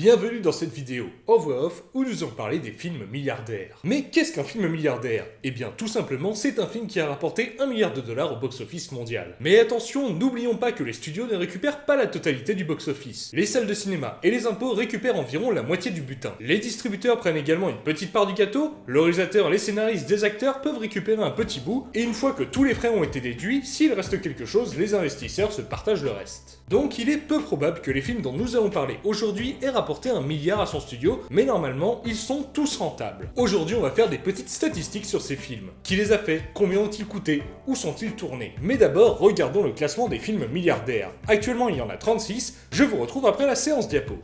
Bienvenue dans cette vidéo en voix off où nous allons parler des films milliardaires. Mais qu'est-ce qu'un film milliardaire? Eh bien tout simplement c'est un film qui a rapporté 1 milliard de dollars au box-office mondial. Mais attention, n'oublions pas que les studios ne récupèrent pas la totalité du box-office. Les salles de cinéma et les impôts récupèrent environ la moitié du butin. Les distributeurs prennent également une petite part du gâteau, le réalisateur, les scénaristes des acteurs peuvent récupérer un petit bout, et une fois que tous les frais ont été déduits, s'il reste quelque chose, les investisseurs se partagent le reste. Donc il est peu probable que les films dont nous allons parler aujourd'hui aient rapporté 1 milliard à son studio, mais normalement ils sont tous rentables. Aujourd'hui on va faire des petites statistiques sur ces films. Qui les a fait? Combien ont-ils coûté? Où sont-ils tournés? Mais d'abord regardons le classement des films milliardaires. Actuellement il y en a 36, je vous retrouve après la séance diapo.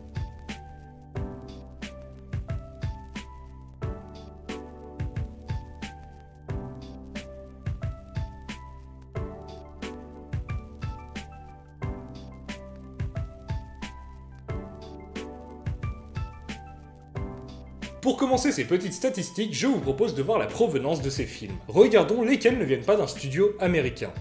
Pour commencer ces petites statistiques, je vous propose de voir la provenance de ces films. Regardons lesquels ne viennent pas d'un studio américain.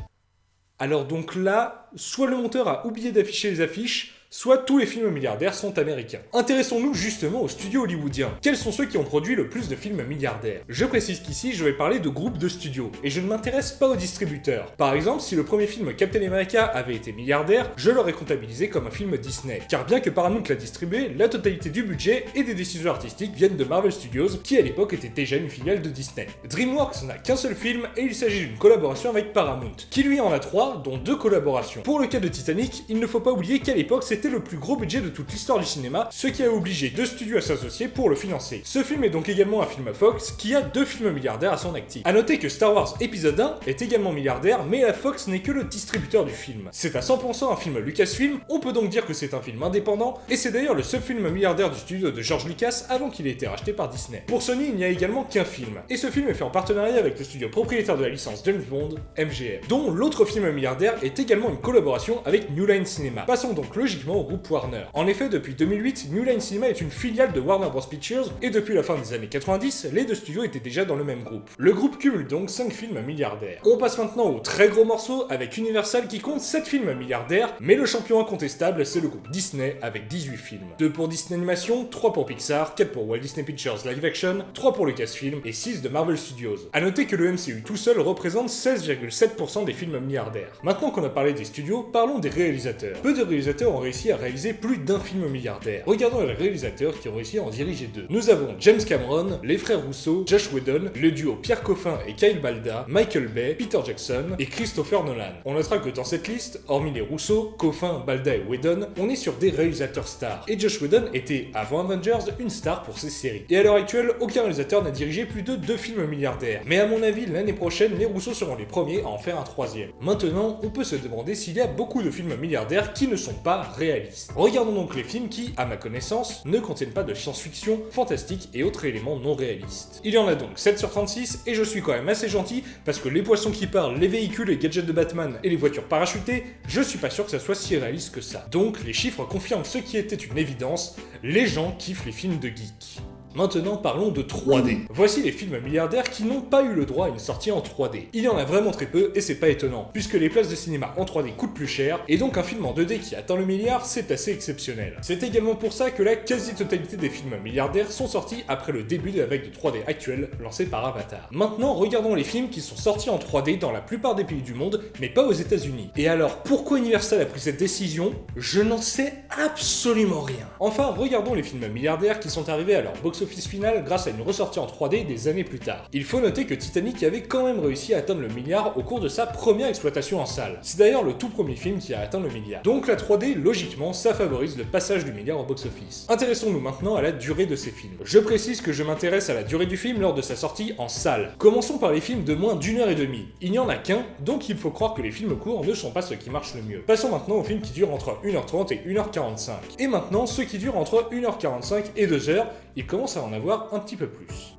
Alors donc là, soit le monteur a oublié d'afficher les affiches, soit tous les films milliardaires sont américains. Intéressons-nous justement aux studios hollywoodiens. Quels sont ceux qui ont produit le plus de films milliardaires? Je précise qu'ici, je vais parler de groupes de studios, et je ne m'intéresse pas aux distributeurs. Par exemple, si le premier film Captain America avait été milliardaire, je l'aurais comptabilisé comme un film Disney. Car bien que Paramount l'a distribué, la totalité du budget et des décisions artistiques viennent de Marvel Studios, qui à l'époque était déjà une filiale de Disney. DreamWorks n'a qu'un seul film, et il s'agit d'une collaboration avec Paramount, qui lui en a 3, dont 2 collaborations. Pour le cas de Titanic, il ne faut pas oublier qu'à l'époque, c'était le plus gros budget de toute l'histoire du cinéma, ce qui a obligé 2 studios à s'associer pour le financer. Ce film est donc également un film Fox, qui a 2 films milliardaires à son actif. A noter que Star Wars épisode 1 est également milliardaire, mais la Fox n'est que le distributeur du film. C'est à 100% un film Lucasfilm, on peut donc dire que c'est un film indépendant, et c'est d'ailleurs le seul film milliardaire du studio de George Lucas avant qu'il ait été racheté par Disney. Pour Sony, il n'y a également qu'un film, et ce film est fait en partenariat avec le studio propriétaire de la licence James Bond, MGM, dont l'autre film milliardaire est également une collaboration avec New Line Cinema. Passons donc logiquement au groupe Warner. En effet, depuis 2008, New Line Cinema est une filiale de Warner Bros Pictures, et depuis la fin des années 90, les 2 studios étaient déjà dans le même groupe. Le groupe cumule donc 5 films milliardaires. On passe maintenant au très gros morceau avec Universal qui compte 7 films milliardaires, mais le champion incontestable c'est le groupe Disney avec 18 films. 2 pour Disney Animation, 3 pour Pixar, 4 pour Walt Disney Pictures Live Action, 3 pour Lucasfilm et 6 de Marvel Studios. A noter que le MCU tout seul représente 16,7% des films milliardaires. Maintenant qu'on a parlé des studios, parlons des réalisateurs. Peu de réalisateurs ont réussi à réaliser plus d'un film milliardaire. Regardons les réalisateurs qui ont réussi à en diriger 2. Nous avons James Cameron, les frères Russo, Josh Whedon, le duo Pierre Coffin et Kyle Balda, Michael Bay, Peter Jackson et Christopher Nolan. On notera que dans cette liste, hormis les Russo, Coffin, Balda et Whedon, on est sur des réalisateurs stars. Et Josh Whedon était, avant Avengers, une star pour ses séries. Et à l'heure actuelle, aucun réalisateur n'a dirigé plus de 2 films milliardaires. Mais à mon avis, l'année prochaine, les Russo seront les premiers à en faire un 3e. Maintenant, on peut se demander s'il y a beaucoup de films milliardaires qui ne sont pas réalistes. Regardons donc les films qui, à ma connaissance, ne contiennent pas de science-fiction, fantastique et autres éléments non réalistes. Il y en a donc 7 sur 36 et je suis quand même assez gentil parce que les poissons qui parlent, les véhicules et gadgets de Batman et les voitures parachutées, je suis pas sûr que ça soit si réaliste que ça. Donc les chiffres confirment ce qui était une évidence, les gens kiffent les films de geeks. Maintenant parlons de 3D. Voici les films milliardaires qui n'ont pas eu le droit à une sortie en 3D. Il y en a vraiment très peu et c'est pas étonnant, puisque les places de cinéma en 3D coûtent plus cher, et donc un film en 2D qui atteint le milliard, c'est assez exceptionnel. C'est également pour ça que la quasi-totalité des films milliardaires sont sortis après le début de la vague de 3D actuelle lancée par Avatar. Maintenant, regardons les films qui sont sortis en 3D dans la plupart des pays du monde, mais pas aux États-Unis. Et alors, pourquoi Universal a pris cette décision? Je n'en sais absolument rien. Enfin, regardons les films milliardaires qui sont arrivés à leur box-office final grâce à une ressortie en 3D des années plus tard. Il faut noter que Titanic avait quand même réussi à atteindre le milliard au cours de sa première exploitation en salle. C'est d'ailleurs le tout premier film qui a atteint le milliard. Donc la 3D, logiquement, ça favorise le passage du milliard au box-office. Intéressons-nous maintenant à la durée de ces films. Je précise que je m'intéresse à la durée du film lors de sa sortie en salle. Commençons par les films de moins d'1 heure et demie. Il n'y en a qu'un, donc il faut croire que les films courts ne sont pas ceux qui marchent le mieux. Passons maintenant aux films qui durent entre 1h30 et 1h45. Et maintenant, ceux qui durent entre 1h45 et 2h, ils commencent à en avoir un petit peu plus.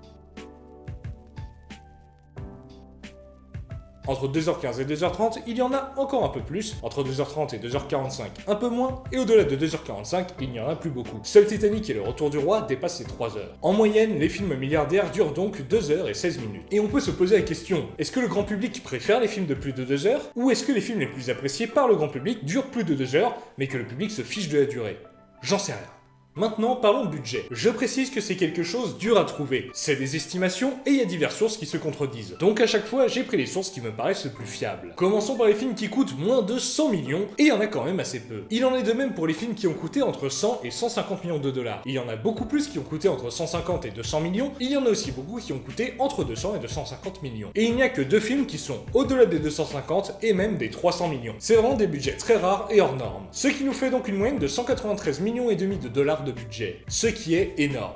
Entre 2h15 et 2h30, il y en a encore un peu plus, entre 2h30 et 2h45 un peu moins, et au-delà de 2h45, il n'y en a plus beaucoup. Seul Titanic et Le Retour du Roi dépassent les 3 heures. En moyenne, les films milliardaires durent donc 2h et 16 minutes. Et on peut se poser la question, est-ce que le grand public préfère les films de plus de 2 heures, ou est-ce que les films les plus appréciés par le grand public durent plus de 2 heures, mais que le public se fiche de la durée? J'en sais rien. Maintenant, parlons de budget. Je précise que c'est quelque chose dur à trouver. C'est des estimations et il y a diverses sources qui se contredisent. Donc à chaque fois, j'ai pris les sources qui me paraissent les plus fiables. Commençons par les films qui coûtent moins de 100 millions, et il y en a quand même assez peu. Il en est de même pour les films qui ont coûté entre 100 et 150 millions de dollars. Il y en a beaucoup plus qui ont coûté entre 150 et 200 millions, il y en a aussi beaucoup qui ont coûté entre 200 et 250 millions. Et il n'y a que 2 films qui sont au-delà des 250 et même des 300 millions. C'est vraiment des budgets très rares et hors normes. Ce qui nous fait donc une moyenne de 193 millions et demi de dollars de budget. Ce qui est énorme.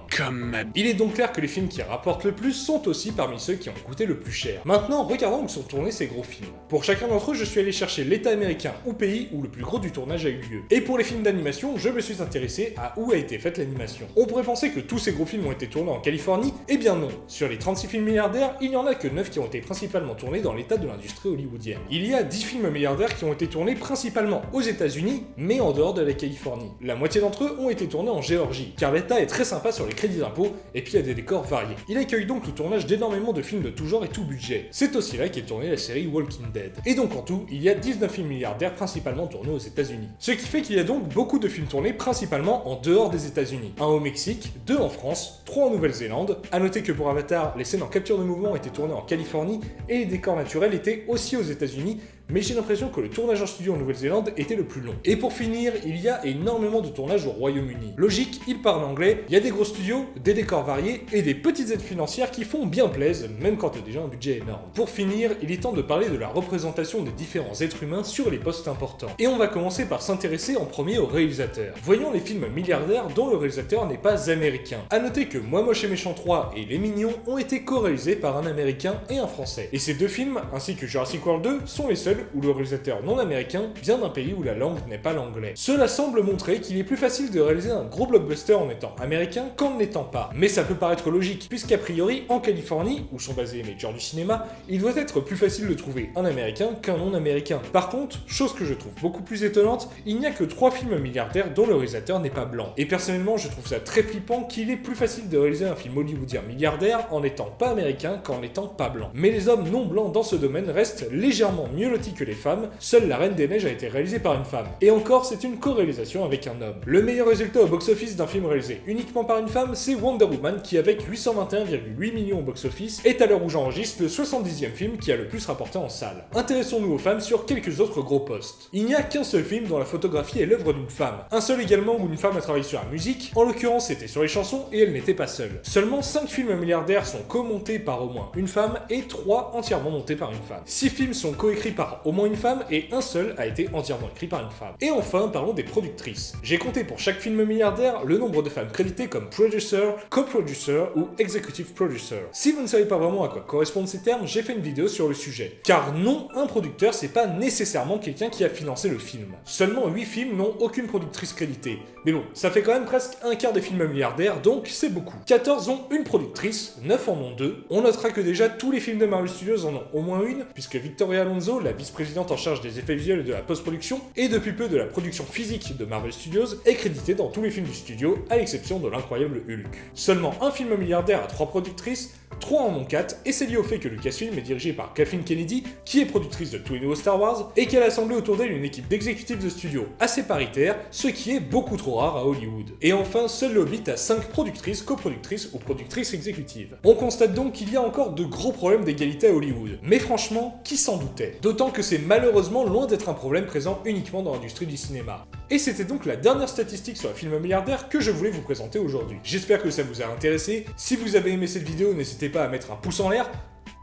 Il est donc clair que les films qui rapportent le plus sont aussi parmi ceux qui ont coûté le plus cher. Maintenant, regardons où sont tournés ces gros films. Pour chacun d'entre eux, je suis allé chercher l'état américain ou pays où le plus gros du tournage a eu lieu. Et pour les films d'animation, je me suis intéressé à où a été faite l'animation. On pourrait penser que tous ces gros films ont été tournés en Californie, eh bien non. Sur les 36 films milliardaires, il n'y en a que 9 qui ont été principalement tournés dans l'état de l'industrie hollywoodienne. Il y a 10 films milliardaires qui ont été tournés principalement aux États-Unis, mais en dehors de la Californie. La moitié d'entre eux ont été tournés en Géorgie, car l'État est très sympa sur les crédits d'impôt, et puis il y a des décors variés. Il accueille donc le tournage d'énormément de films de tout genre et tout budget. C'est aussi là qu'est tournée la série Walking Dead. Et donc en tout, il y a 19 films milliardaires principalement tournés aux États-Unis. Ce qui fait qu'il y a donc beaucoup de films tournés principalement en dehors des États-Unis. Un au Mexique, 2 en France, 3 en Nouvelle-Zélande. A noter que pour Avatar, les scènes en capture de mouvement étaient tournées en Californie et les décors naturels étaient aussi aux États-Unis, mais j'ai l'impression que le tournage en studio en Nouvelle-Zélande était le plus long. Et pour finir, il y a énormément de tournages au Royaume-Uni. Logique, ils parlent anglais, il y a des gros studios, des décors variés et des petites aides financières qui font bien plaisir, même quand t'as déjà un budget énorme. Pour finir, il est temps de parler de la représentation des différents êtres humains sur les postes importants. Et on va commencer par s'intéresser en premier au réalisateur. Voyons les films milliardaires dont le réalisateur n'est pas américain. A noter que Moi Moche et Méchant 3 et Les Mignons ont été co-réalisés par un américain et un français. Et ces deux films, ainsi que Jurassic World 2, sont les seuls où le réalisateur non américain vient d'un pays où la langue n'est pas l'anglais. Cela semble montrer qu'il est plus facile de réaliser un gros blockbuster en étant américain qu'en ne l'étant pas. Mais ça peut paraître logique, puisqu'a priori, en Californie, où sont basés les majors du cinéma, il doit être plus facile de trouver un américain qu'un non américain. Par contre, chose que je trouve beaucoup plus étonnante, il n'y a que 3 films milliardaires dont le réalisateur n'est pas blanc. Et personnellement, je trouve ça très flippant qu'il est plus facile de réaliser un film hollywoodien milliardaire en n'étant pas américain qu'en n'étant pas blanc. Mais les hommes non blancs dans ce domaine restent légèrement mieux lotis que les femmes. Seule La Reine des Neiges a été réalisée par une femme. Et encore, c'est une co-réalisation avec un homme. Le meilleur résultat au box-office d'un film réalisé uniquement par une femme, c'est Wonder Woman qui, avec 821,8 millions au box-office, est à l'heure où j'enregistre le 70e film qui a le plus rapporté en salle. Intéressons-nous aux femmes sur quelques autres gros postes. Il n'y a qu'un seul film dont la photographie est l'œuvre d'une femme. Un seul également où une femme a travaillé sur la musique, en l'occurrence c'était sur les chansons et elle n'était pas seule. Seulement 5 films milliardaires sont co-montés par au moins une femme et 3 entièrement montés par une femme. 6 films sont coécrits par au moins une femme et un seul a été entièrement écrit par une femme. Et enfin, parlons des productrices. J'ai compté pour chaque film milliardaire le nombre de femmes créditées comme producer, co-producer ou executive producer. Si vous ne savez pas vraiment à quoi correspondent ces termes, j'ai fait une vidéo sur le sujet. Car non, un producteur c'est pas nécessairement quelqu'un qui a financé le film. Seulement 8 films n'ont aucune productrice créditée. Mais bon, ça fait quand même presque un quart des films milliardaires, donc c'est beaucoup. 14 ont une productrice, 9 en ont 2. On notera que déjà tous les films de Marvel Studios en ont au moins une, puisque Victoria Alonso, la vice-présidente en charge des effets visuels et de la post-production, et depuis peu de la production physique de Marvel Studios, est créditée dans tous les films du studio, à l'exception de l'incroyable Hulk. Seulement un film milliardaire a 3 productrices, 3 en ont 4, et c'est lié au fait que Lucasfilm est dirigé par Kathleen Kennedy, qui est productrice de tous les nouveaux Star Wars, et qu'elle a assemblé autour d'elle une équipe d'exécutifs de studio assez paritaire, ce qui est beaucoup trop rare à Hollywood. Et enfin, seul le Hobbit a 5 productrices, coproductrices ou productrices exécutives. On constate donc qu'il y a encore de gros problèmes d'égalité à Hollywood. Mais franchement, qui s'en doutait? D'autant que c'est malheureusement loin d'être un problème présent uniquement dans l'industrie du cinéma. Et c'était donc la dernière statistique sur la film milliardaire que je voulais vous présenter aujourd'hui. J'espère que ça vous a intéressé. Si vous avez aimé cette vidéo, n'hésitez pas à mettre un pouce en l'air.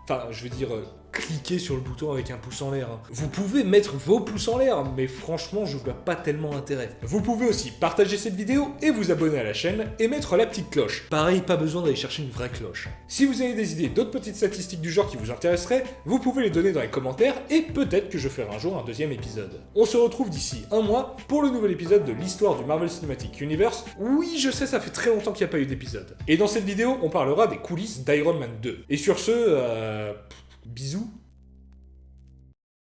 Enfin, je veux dire, cliquez sur le bouton avec un pouce en l'air. Vous pouvez mettre vos pouces en l'air, mais franchement, je vois pas tellement intérêt. Vous pouvez aussi partager cette vidéo et vous abonner à la chaîne et mettre la petite cloche. Pareil, pas besoin d'aller chercher une vraie cloche. Si vous avez des idées d'autres petites statistiques du genre qui vous intéresseraient, vous pouvez les donner dans les commentaires et peut-être que je ferai un jour un deuxième épisode. On se retrouve d'ici un mois pour le nouvel épisode de l'histoire du Marvel Cinematic Universe. Oui, je sais, ça fait très longtemps qu'il n'y a pas eu d'épisode. Et dans cette vidéo, on parlera des coulisses d'Iron Man 2. Et sur ce, bisous.